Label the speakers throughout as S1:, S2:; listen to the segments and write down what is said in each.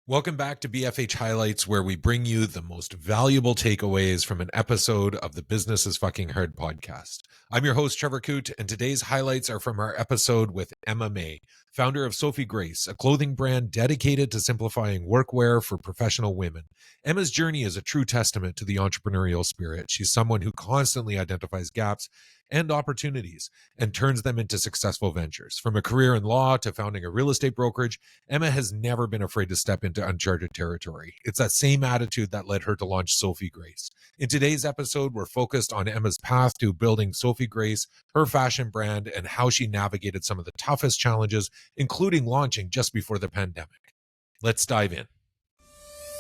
S1: Welcome back to BFH Highlights, where we bring you the most valuable takeaways from an episode of the Business is Fucking Hard podcast. I'm your host, Trevor Coote, and today's highlights are from our episode with Emma May, founder of SophieGrace, a clothing brand dedicated to simplifying workwear for professional women. Emma's journey is a true testament to the entrepreneurial spirit. She's someone who constantly identifies gaps and opportunities and turns them into successful ventures. From a career in law to founding a real estate brokerage, Emma has never been afraid to step into uncharted territory. It's that same attitude that led her to launch SophieGrace. In today's episode, we're focused on Emma's path to building SophieGrace, her fashion brand, and how she navigated some of the toughest challenges, including launching just before the pandemic. Let's dive in.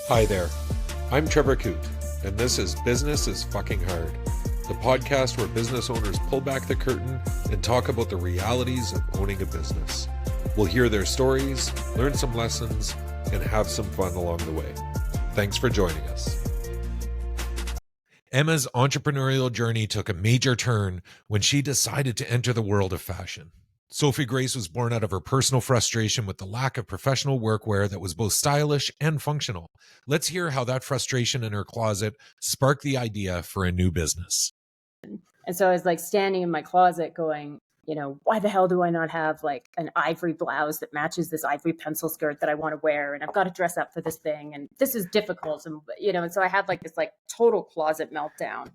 S1: Hi there, I'm Trevor Coote, and this is Business is Fucking Hard, the podcast where business owners pull back the curtain and talk about the realities of owning a business. We'll hear their stories, learn some lessons, and have some fun along the way. Thanks for joining us. Emma's entrepreneurial journey took a major turn when she decided to enter the world of fashion. SophieGrace was born out of her personal frustration with the lack of professional workwear that was both stylish and functional. Let's hear how that frustration in her closet sparked the idea for a new business.
S2: And so I was like standing in my closet going, why the hell do I not have like an ivory blouse that matches this ivory pencil skirt that I want to wear? And I've got to dress up for this thing. And this is difficult. And so I had like this like total closet meltdown.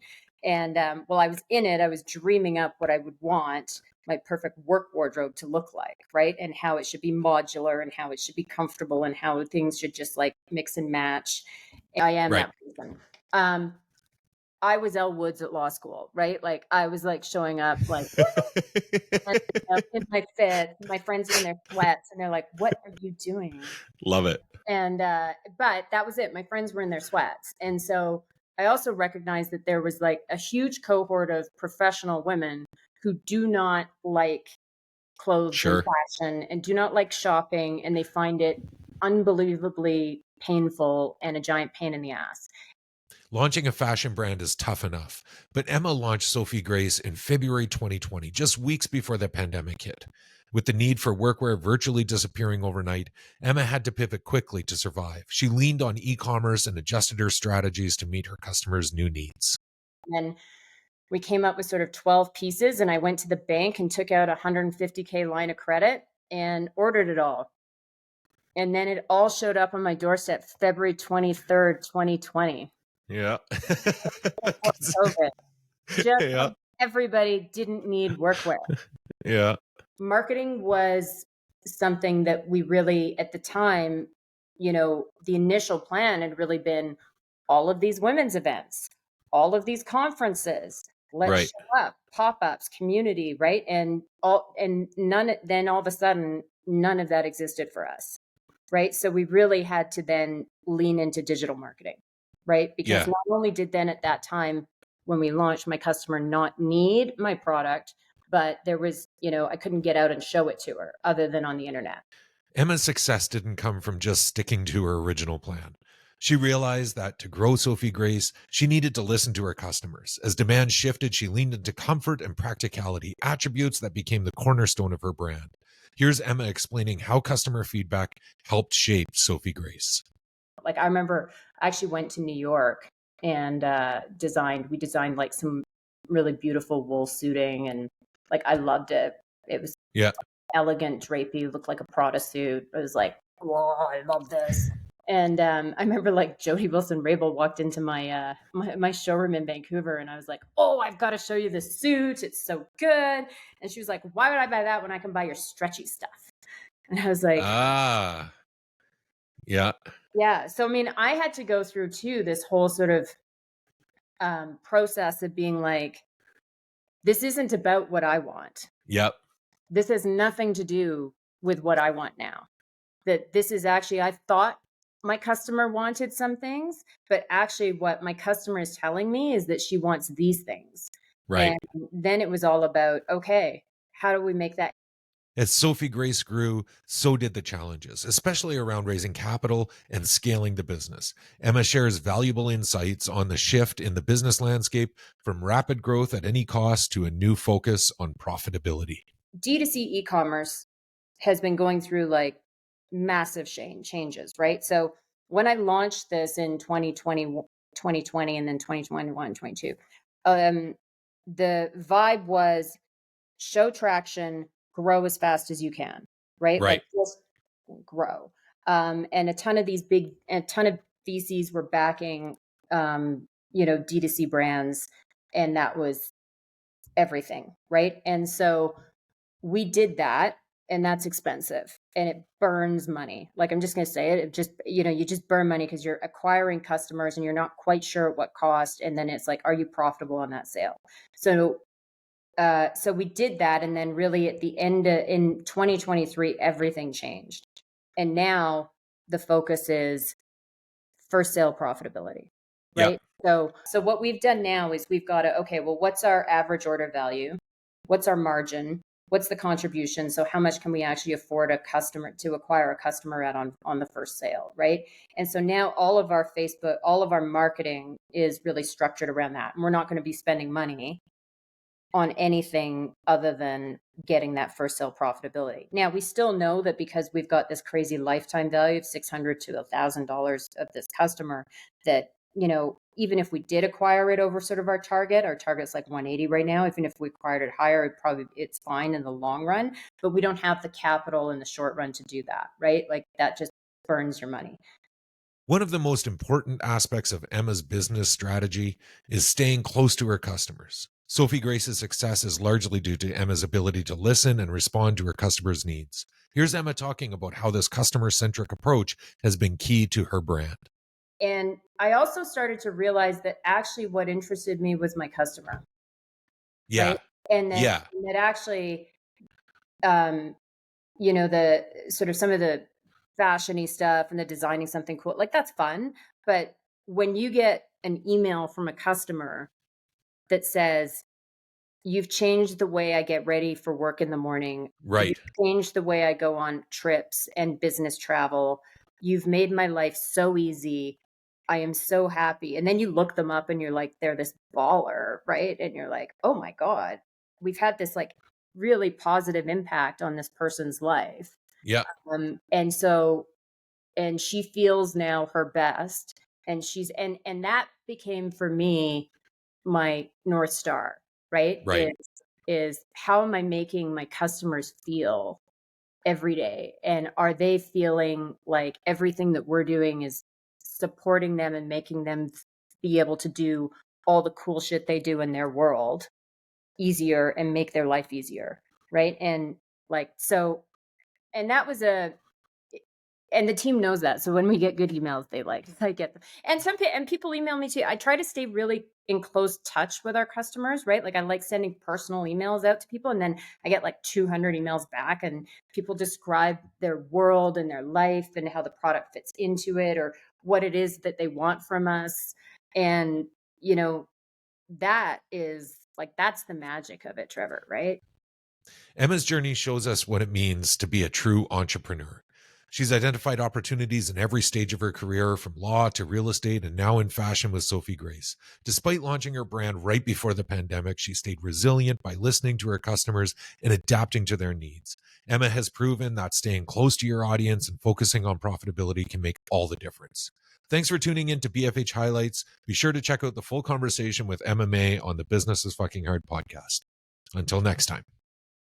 S2: And while I was in it, I was dreaming up what I would want my perfect work wardrobe to look like, right? And how it should be modular and how it should be comfortable and how things should just like mix and match. I am that person. I was Elle Woods at law school, right? Like I was like showing up like in my fit, my friends in their sweats, and they're like, "What are you doing?"
S1: Love it.
S2: And but that was it. My friends were in their sweats, and so I also recognized that there was like a huge cohort of professional women who do not like clothes and fashion and do not like shopping, and they find it unbelievably painful and a giant pain in the ass.
S1: Launching a fashion brand is tough enough, but Emma launched SophieGrace in February 2020, just weeks before the pandemic hit. With the need for workwear virtually disappearing overnight, Emma had to pivot quickly to survive. She leaned on e-commerce and adjusted her strategies to meet her customers' new needs.
S2: And we came up with sort of 12 pieces, and I went to the bank and took out a $150K line of credit and ordered it all. And then it all showed up on my doorstep February 23rd, 2020.
S1: Yeah.
S2: COVID. Like everybody didn't need workwear.
S1: Yeah.
S2: Marketing was something that we really, at the time, the initial plan had really been all of these women's events, all of these conferences, let's show up, pop-ups, community, right? And then all of a sudden, none of that existed for us, right? So we really had to then lean into digital marketing. Right? Because not only did then at that time when we launched my customer not need my product, but there was, I couldn't get out and show it to her other than on the internet.
S1: Emma's success didn't come from just sticking to her original plan. She realized that to grow SophieGrace, she needed to listen to her customers. As demand shifted, she leaned into comfort and practicality, attributes that became the cornerstone of her brand. Here's Emma explaining how customer feedback helped shape SophieGrace.
S2: Like I remember I actually went to New York and we designed like some really beautiful wool suiting, and like I loved it. It was elegant drapey, looked like a Prada suit. It was like, whoa, I love this. And I remember like Jody Wilson-Raybould walked into my my showroom in Vancouver, and I was like, oh, I've got to show you this suit. It's so good. And she was like, why would I buy that when I can buy your stretchy stuff? And I was like, yeah. So, I mean, I had to go through too, this whole sort of process of being like, this isn't about what I want.
S1: Yep.
S2: This has nothing to do with what I want now. That this is actually, I thought my customer wanted some things, but actually what my customer is telling me is that she wants these things.
S1: Right.
S2: And then it was all about, okay, how do we make that?
S1: As SophieGrace grew, so did the challenges, especially around raising capital and scaling the business. Emma shares valuable insights on the shift in the business landscape, from rapid growth at any cost to a new focus on profitability.
S2: D2C e-commerce has been going through like massive changes, right? So when I launched this in 2020 and then 2021, 22, the vibe was show traction, grow as fast as you can, right? Like
S1: Right.
S2: just grow. And a ton of VCs were backing, D2C brands, and that was everything, right? And so we did that, and that's expensive and it burns money. Like, I'm just going to say it. It just, you just burn money because you're acquiring customers and you're not quite sure at what cost. And then it's like, are you profitable on that sale? So we did that. And then really at the end in 2023, everything changed. And now the focus is first sale profitability,
S1: Yeah.
S2: right? So what we've done now is we've got to, okay, well, what's our average order value? What's our margin? What's the contribution? So how much can we actually afford to acquire a customer at on the first sale, right? And so now all of our marketing is really structured around that. And we're not going to be spending money on anything other than getting that first sale profitability. Now, we still know that because we've got this crazy lifetime value of $600 to $1,000 of this customer, that, even if we did acquire it over sort of our target's like 180 right now. Even if we acquired it higher, it's fine in the long run, but we don't have the capital in the short run to do that, right? Like that just burns your money.
S1: One of the most important aspects of Emma's business strategy is staying close to her customers. SophieGrace's success is largely due to Emma's ability to listen and respond to her customers' needs. Here's Emma talking about how this customer-centric approach has been key to her brand.
S2: And I also started to realize that actually what interested me was my customer,
S1: Yeah.
S2: right? And
S1: Yeah.
S2: that actually, the sort of some of the fashiony stuff and the designing something cool, like that's fun. But when you get an email from a customer that says, you've changed the way I get ready for work in the morning. You've
S1: Right.
S2: changed the way I go on trips and business travel. You've made my life so easy. I am so happy. And then you look them up and you're like, they're this baller, right? And you're like, oh my God, we've had this like really positive impact on this person's life.
S1: Yeah.
S2: And she feels now her best. And and that became for me my North Star, right?
S1: Right.
S2: Is how am I making my customers feel every day? And are they feeling like everything that we're doing is supporting them and making them be able to do all the cool shit they do in their world easier and make their life easier, right? And like so and that was and the team knows that. So when we get good emails, I get them. And people email me too. I try to stay really in close touch with our customers, right? Like I like sending personal emails out to people, and then I get like 200 emails back, and people describe their world and their life and how the product fits into it or what it is that they want from us. And that is like that's the magic of it, Trevor, right?
S1: Emma's journey shows us what it means to be a true entrepreneur. She's identified opportunities in every stage of her career, from law to real estate and now in fashion with SophieGrace. Despite launching her brand right before the pandemic, she stayed resilient by listening to her customers and adapting to their needs. Emma has proven that staying close to your audience and focusing on profitability can make all the difference. Thanks for tuning in to BFH Highlights. Be sure to check out the full conversation with Emma May on the Business is Fucking Hard podcast. Until next time.